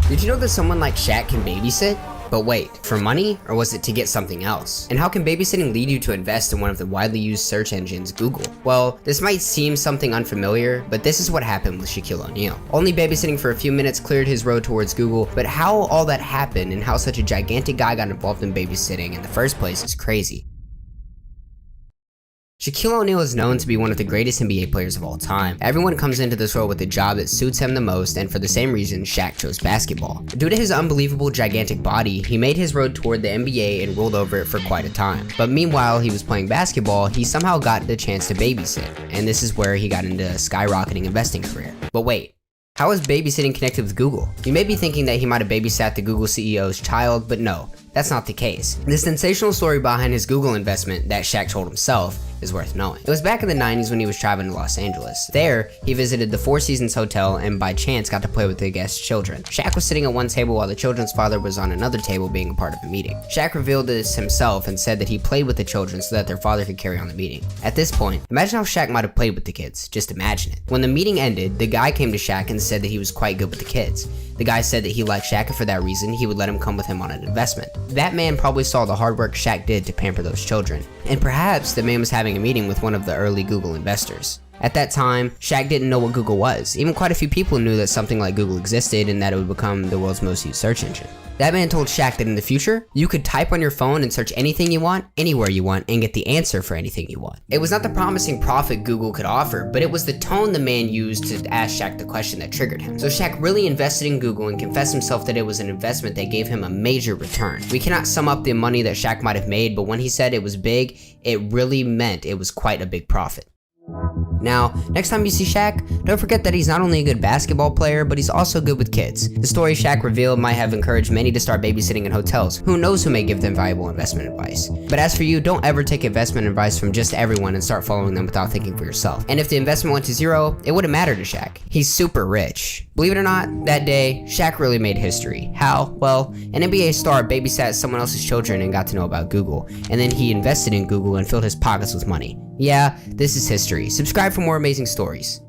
Did you know that someone like Shaq can babysit? But wait, for money, or was it to get something else? And how can babysitting lead you to invest in one of the widely used search engines, Google? Well, this might seem something unfamiliar, but this is what happened with Shaquille O'Neal. Only babysitting for a few minutes cleared his road towards Google, but how all that happened and how such a gigantic guy got involved in babysitting in the first place is crazy. Shaquille O'Neal is known to be one of the greatest NBA players of all time. Everyone comes into this role with the job that suits him the most, and for the same reason, Shaq chose basketball. Due to his unbelievable gigantic body, he made his road toward the NBA and ruled over it for quite a time. But meanwhile he was playing basketball, he somehow got the chance to babysit, and this is where he got into a skyrocketing investing career. But wait, how is babysitting connected with Google? You may be thinking that he might have babysat the Google CEO's child, but no, that's not the case. The sensational story behind his Google investment that Shaq told himself is worth knowing. It was back in the 90s when he was traveling to Los Angeles. There, he visited the Four Seasons Hotel and by chance got to play with the guests' children. Shaq was sitting at one table while the children's father was on another table being a part of a meeting. Shaq revealed this himself and said that he played with the children so that their father could carry on the meeting. At this point, imagine how Shaq might have played with the kids. Just imagine it. When the meeting ended, the guy came to Shaq and said that he was quite good with the kids. The guy said that he liked Shaq and for that reason, he would let him come with him on an investment. That man probably saw the hard work Shaq did to pamper those children. And perhaps the man was having a meeting with one of the early Google investors. At that time, Shaq didn't know what Google was. Even quite a few people knew that something like Google existed and that it would become the world's most used search engine. That man told Shaq that in the future, you could type on your phone and search anything you want, anywhere you want, and get the answer for anything you want. It was not the promising profit Google could offer, but it was the tone the man used to ask Shaq the question that triggered him. So Shaq really invested in Google and confessed himself that it was an investment that gave him a major return. We cannot sum up the money that Shaq might have made, but when he said it was big, it really meant it was quite a big profit. Now, next time you see Shaq, don't forget that he's not only a good basketball player, but he's also good with kids. The story Shaq revealed might have encouraged many to start babysitting in hotels. Who knows who may give them valuable investment advice. But as for you, don't ever take investment advice from just everyone and start following them without thinking for yourself. And if the investment went to zero, it wouldn't matter to Shaq. He's super rich. Believe it or not, that day, Shaq really made history. How? Well, an NBA star babysat someone else's children and got to know about Google. And then he invested in Google and filled his pockets with money. Yeah, this is history. Subscribe for more amazing stories.